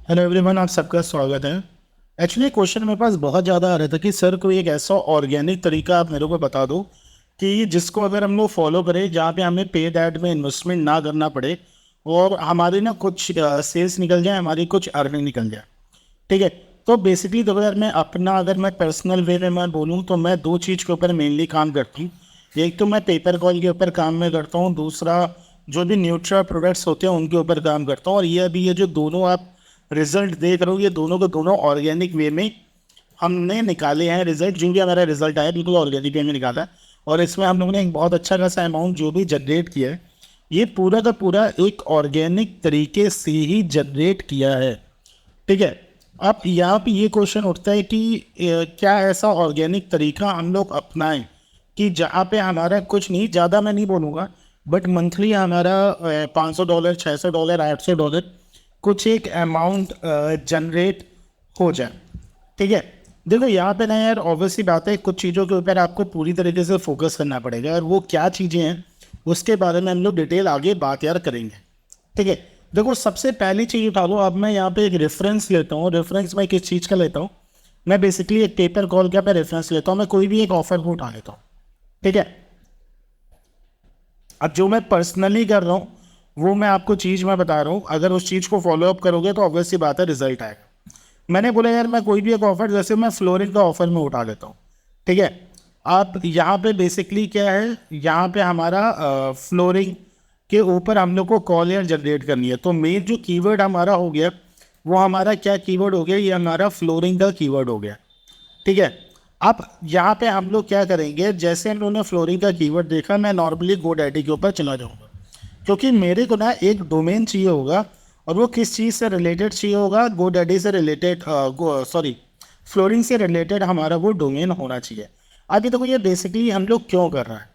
Hello everyone, आप सबका स्वागत है। एक्चुअली क्वेश्चन मेरे पास बहुत ज़्यादा आ रहा था कि सर कोई एक ऐसा ऑर्गेनिक तरीका आप मेरे को बता दो कि जिसको अगर हम लोग फॉलो करें, जहाँ पे हमें पेड ऐड में इन्वेस्टमेंट ना करना पड़े और हमारी ना कुछ सेल्स निकल जाए, हमारी कुछ अर्निंग निकल जाए। ठीक है। तो बेसिकली देखो यार, अगर मैं पर्सनल वे में मैं बोलूँ तो मैं दो चीज़ के ऊपर मेनली काम करती हूँ। एक तो मैं पेपर कॉल के ऊपर काम में करता हूँ, दूसरा जो भी न्यूट्रा प्रोडक्ट्स होते हैं उनके ऊपर काम करता हूँ। और ये अभी ये जो दोनों आप रिजल्ट देख रहे हो, ये दोनों के दोनों ऑर्गेनिक वे में हमने निकाले हैं रिजल्ट। जो भी हमारा रिजल्ट आया बिल्कुल ऑर्गेनिक वे में निकाला है। और इसमें हम लोगों ने एक बहुत अच्छा खासा अमाउंट जो भी जनरेट किया है, ये पूरा का पूरा एक ऑर्गेनिक तरीके से ही जनरेट किया है। ठीक है। अब यहाँ पे ये क्वेश्चन उठता है कि क्या ऐसा ऑर्गेनिक तरीका हम लोग अपनाएं कि जहाँ पे हमारा कुछ नहीं, ज़्यादा मैं नहीं बोलूँगा, बट मंथली हमारा $500, $600, $800 कुछ एक अमाउंट जनरेट हो जाए। ठीक है। देखो यहाँ पे ना यार, ऑब्वियसली बात है, कुछ चीज़ों के ऊपर आपको पूरी तरीके से फोकस करना पड़ेगा, और वो क्या चीज़ें हैं उसके बारे में हम लोग डिटेल आगे बात यार करेंगे। ठीक है। देखो सबसे पहली चीज़ उठा लो। अब मैं यहाँ पे एक रेफरेंस लेता हूँ। रेफरेंस मैं किस चीज़ का लेता हूँ? मैं बेसिकली एक पेपर कॉल का मैं रेफरेंस लेता हूँ। मैं कोई भी एक ऑफर को उठा लेता हूँ। ठीक है। अब जो मैं पर्सनली कर रहा हूँ वो मैं आपको चीज़ मैं बता रहा हूँ, अगर उस चीज़ को फॉलो अप करोगे तो ऑब्वियसली बात है रिजल्ट आएगा। मैंने बोला यार, मैं कोई भी एक ऑफर, जैसे मैं फ्लोरिंग का ऑफर में उठा लेता हूँ। ठीक है। आप यहाँ पे बेसिकली क्या है, यहाँ पे हमारा फ्लोरिंग के ऊपर हम लोग को कॉल यार जनरेट करनी है। तो मेन जो कीवर्ड हमारा हो गया, वो हमारा क्या कीवर्ड हो गया, ये हमारा फ्लोरिंग का कीवर्ड हो गया। ठीक है। अब यहाँ पे हम लोग क्या करेंगे, जैसे हम लोगों ने फ्लोरिंग का कीवर्ड देखा, मैं नॉर्मली गोडैडी के ऊपर चला जाऊँगा, क्योंकि मेरे को ना एक डोमेन चाहिए होगा। और वो किस चीज़ से रिलेटेड चाहिए होगा? गोडैडी से रिलेटेड, सॉरी, फ्लोरिंग से रिलेटेड हमारा वो डोमेन होना चाहिए। अभी देखो ये बेसिकली हम लोग क्यों कर रहे हैं।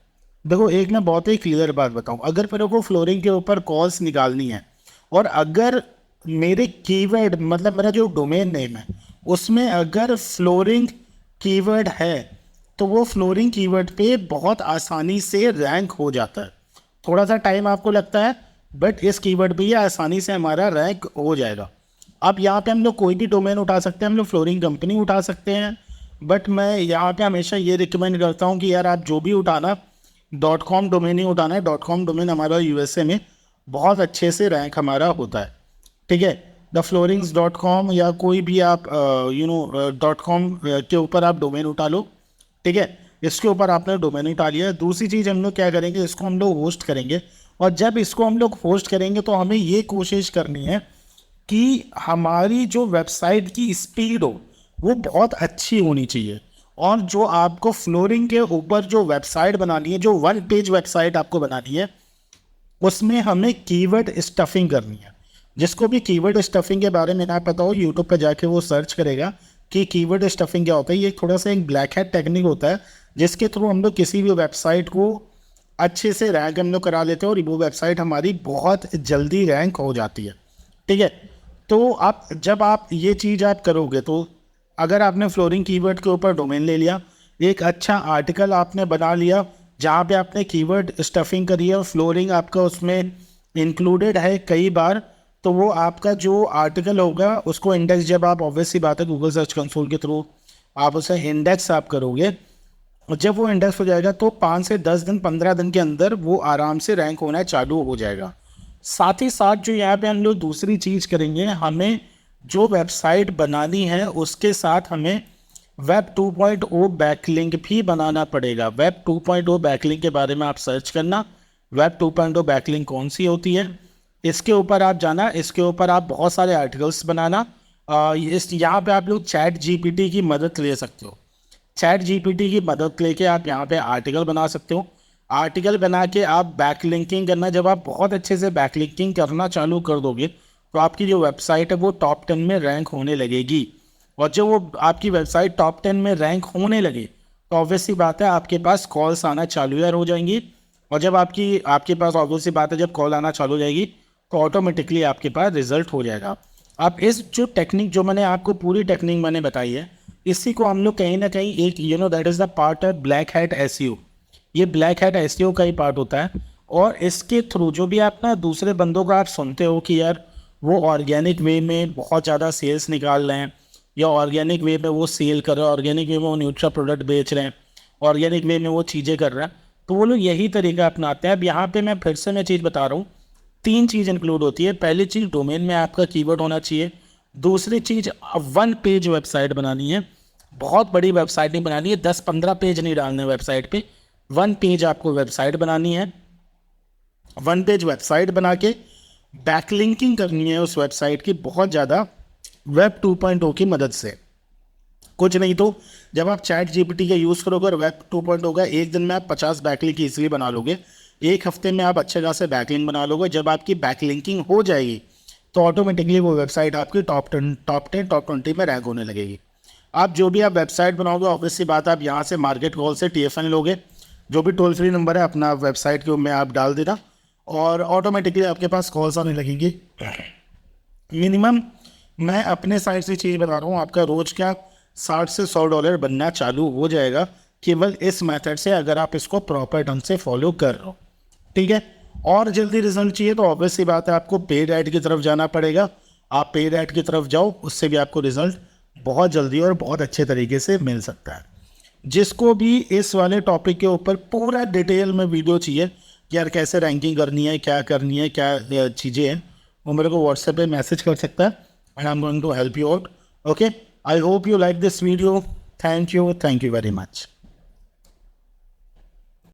देखो एक मैं बहुत ही क्लियर बात बताऊं, अगर मेरे को फ्लोरिंग के ऊपर कॉल्स निकालनी है, और अगर मेरे कीवर्ड मतलब मेरा जो डोमेन नेम है उसमें अगर फ्लोरिंग कीवर्ड है, तो वो फ्लोरिंग कीवर्ड पे बहुत आसानी से रैंक हो जाता है। थोड़ा सा टाइम आपको लगता है, बट इस कीवर्ड पे ये आसानी से हमारा रैंक हो जाएगा। अब यहाँ पे हम लोग कोई भी डोमेन उठा सकते हैं, हम लोग फ्लोरिंग कंपनी उठा सकते हैं, बट मैं यहाँ पे हमेशा ये रिकमेंड करता हूँ कि यार आप जो भी उठाना, .com डोमेन ही उठाना है। .com डोमेन हमारा यूएसए में बहुत अच्छे से रैंक हमारा होता है। ठीक है। द फ्लोरिंग्स .com या कोई भी आप .com के ऊपर आप डोमेन उठा लो। ठीक है। इसके ऊपर आपने डोमेन उठा लिया। दूसरी चीज़ हम लोग क्या करेंगे, इसको हम लोग होस्ट करेंगे। और जब इसको हम लोग होस्ट करेंगे तो हमें ये कोशिश करनी है कि हमारी जो वेबसाइट की स्पीड हो वो बहुत अच्छी होनी चाहिए। और जो आपको फ्लोरिंग के ऊपर जो वेबसाइट बनानी है, जो वन पेज वेबसाइट आपको बनानी है, उसमें हमें कीवर्ड स्टफिंग करनी है। जिसको भी कीवर्ड स्टफिंग के बारे में ना पता हो, यूट्यूब पर जाके वो सर्च करेगा कि कीवर्ड स्टफिंग क्या होता है। ये थोड़ा सा एक ब्लैक हैट टेक्निक होता है, जिसके थ्रू हम लोग किसी भी वेबसाइट को अच्छे से रैंक हम लोग करा लेते हैं, और वो वेबसाइट हमारी बहुत जल्दी रैंक हो जाती है। ठीक है। तो आप जब आप ये चीज़ आप करोगे, तो अगर आपने फ्लोरिंग कीवर्ड के ऊपर डोमेन ले लिया, एक अच्छा आर्टिकल आपने बना लिया जहाँ पे आपने कीवर्ड स्टफिंग करी है और फ्लोरिंग आपका उसमें इंक्लूडेड है कई बार, तो वो आपका जो आर्टिकल होगा उसको इंडेक्स, जब आप ऑब्वियसली बात है गूगल सर्च कंसोल के थ्रू आप उसे इंडेक्स आप करोगे, और जब वो इंडेक्स हो जाएगा तो 5 से 10 दिन 15 दिन के अंदर वो आराम से रैंक होना चालू हो जाएगा। साथ ही साथ जो यहाँ पे हम लोग दूसरी चीज़ करेंगे, हमें जो वेबसाइट बनानी है उसके साथ हमें वेब 2.0 बैकलिंक भी बनाना पड़ेगा। वेब 2.0 बैकलिंक के बारे में आप सर्च करना, वेब 2.0 बैकलिंक कौन सी होती है, इसके ऊपर आप जाना, इसके ऊपर आप बहुत सारे आर्टिकल्स बनाना। इस यहाँ पे आप लोग चैट जीपीटी की मदद ले सकते हो। चैट जीपीटी की मदद लेके आप यहाँ पे आर्टिकल बना सकते हो। आर्टिकल बना के आप बैकलिंकिंग करना, जब आप बहुत अच्छे से बैकलिंकिंग करना चालू कर दोगे तो आपकी जो वेबसाइट है वो टॉप 10 में रैंक होने लगेगी। और जब वो आपकी वेबसाइट टॉप 10 में रैंक होने लगे तो ऑब्वियसली बात है आपके पास कॉल्स आना चालू यार हो जाएंगी। और जब आपके पास ऑब्वियसली बात है जब कॉल आना चालू हो जाएगी तो ऑटोमेटिकली आपके पास रिजल्ट हो जाएगा। आप इस जो टेक्निक, जो मैंने आपको पूरी टेक्निक मैंने बताई है, इसी को हम लोग कहीं ना कहीं एक दैट इज़ द पार्ट है ब्लैक हैट एसईओ। ये ब्लैक हैट एसईओ का ही पार्ट होता है। और इसके थ्रू जो भी आप ना दूसरे बंदों का आप सुनते हो कि यार वो ऑर्गेनिक वे में बहुत ज़्यादा सेल्स निकाल रहे हैं, या ऑर्गेनिक वे में वो सेल कर रहे हैं, ऑर्गेनिक वे में वो न्यूट्रा प्रोडक्ट बेच रहे हैं, ऑर्गेनिक वे में वो चीज़ें कर रहे हैं, तो वो लोग यही तरीका अपनाते हैं। अब यहाँ पे मैं फिर से मैं चीज़ बता रहा हूँ, 3 चीज़ इंक्लूड होती है। पहली चीज़, डोमेन में आपका कीवर्ड होना चाहिए। दूसरी चीज़, 1 पेज वेबसाइट बनानी है, बहुत बड़ी वेबसाइट नहीं बनानी है, 10-15 पेज नहीं डालने वेबसाइट पे, 1 पेज आपको वेबसाइट बनानी है। 1 पेज वेबसाइट बना के बैकलिंकिंग करनी है उस वेबसाइट की बहुत ज़्यादा, वेब 2.0 की मदद से। कुछ नहीं तो जब आप चैट जीपीटी का यूज़ करोगे और वेब 2.0 का, एक दिन में आप 50 बैकलिंक ईजिली बना लोगे, एक हफ्ते में आप अच्छे खासे बैकलिंक बना लोगे। जब आपकी बैकलिंकिंग हो जाएगी तो ऑटोमेटिकली वो वेबसाइट आपकी टॉप 10 टॉप 20 में रैंक होने लगेगी। आप जो भी आप वेबसाइट बनाओगे, ऑब्वियस सी बात, आप यहाँ से मार्केट कॉल से TFN लोगे, जो भी टोल फ्री नंबर है अपना वेबसाइट के में आप डाल देना, और ऑटोमेटिकली आपके पास कॉल्स आने लगेंगी। मिनिमम मैं अपने साइड से चीज़ बता रहा हूँ, आपका रोज़ का $60 से $100 बनना चालू हो जाएगा केवल इस मेथड से, अगर आप इसको प्रॉपर ढंग से फॉलो कर रहे हो, ठीक है। और जल्दी रिजल्ट चाहिए तो ऑब्वियस सी बात है, आपको पेड ऐड की तरफ जाना पड़ेगा। आप पेड ऐड की तरफ जाओ, उससे भी आपको रिजल्ट बहुत जल्दी और बहुत अच्छे तरीके से मिल सकता है। जिसको भी इस वाले टॉपिक के ऊपर पूरा डिटेल में वीडियो चाहिए कि यार कैसे रैंकिंग करनी है, क्या करनी है, क्या चीज़ें हैं, वो मेरे को व्हाट्सएप पे मैसेज कर सकता है, and I am going to help you out. Okay, I hope you like this video. Thank you very much.